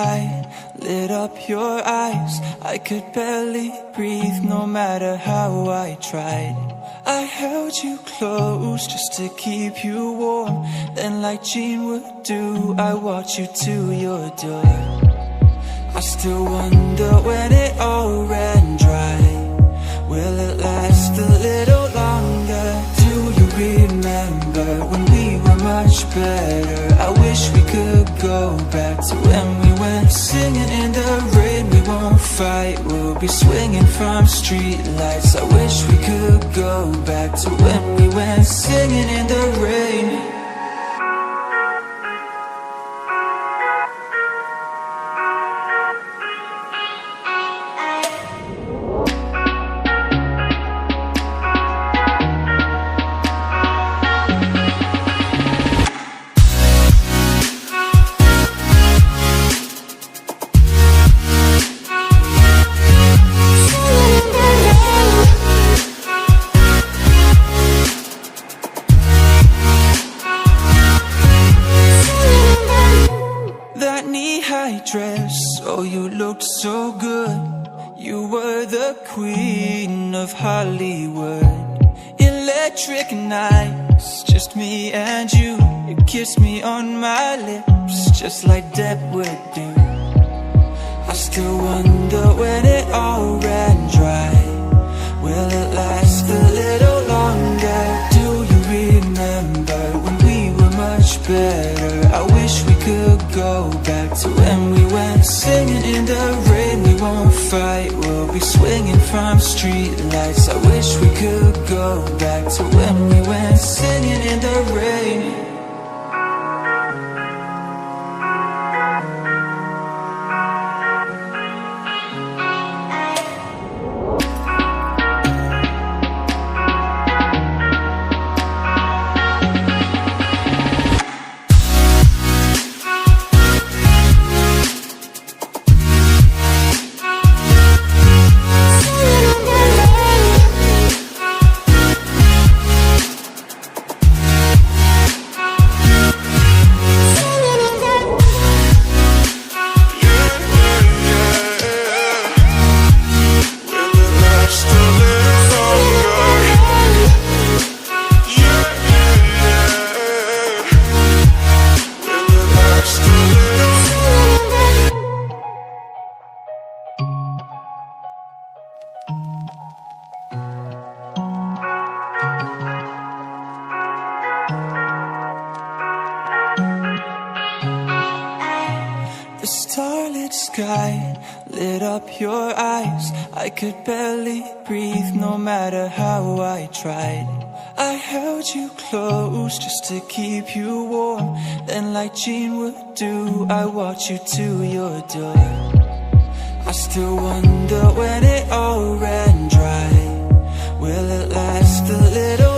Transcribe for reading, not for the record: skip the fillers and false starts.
sky lit up your eyes. I could barely breathe no matter how I tried. I held you close just to keep you warm. Then like Jean would do, I walked you to your door. I still wonder when it all ran dry. Will it last a little longer? Do you remember when we were much better? I wish we could go back to when we went singing in the rain. We won't fight, we'll be swinging from street lights. I wish we could go back to when we went singing in the rain. Dress, oh you looked so good. You were the queen of Hollywood. Electric nights, just me and you. You kissed me on my lips, just like Depp would do. I still wonder when it all ran dry. Will it last a little longer? Do you remember when we were much better? I wish we could go back to when we went singing in the rain. We won't fight, we'll be swinging from street lights. I wish we could go back to when we went singing in the rain. The starlit sky lit up your eyes. I could barely breathe no matter how I tried. I held you close just to keep you warm. Then like Jean would do, I walked you to your door. I still wonder when it all ran dry. Will it last a little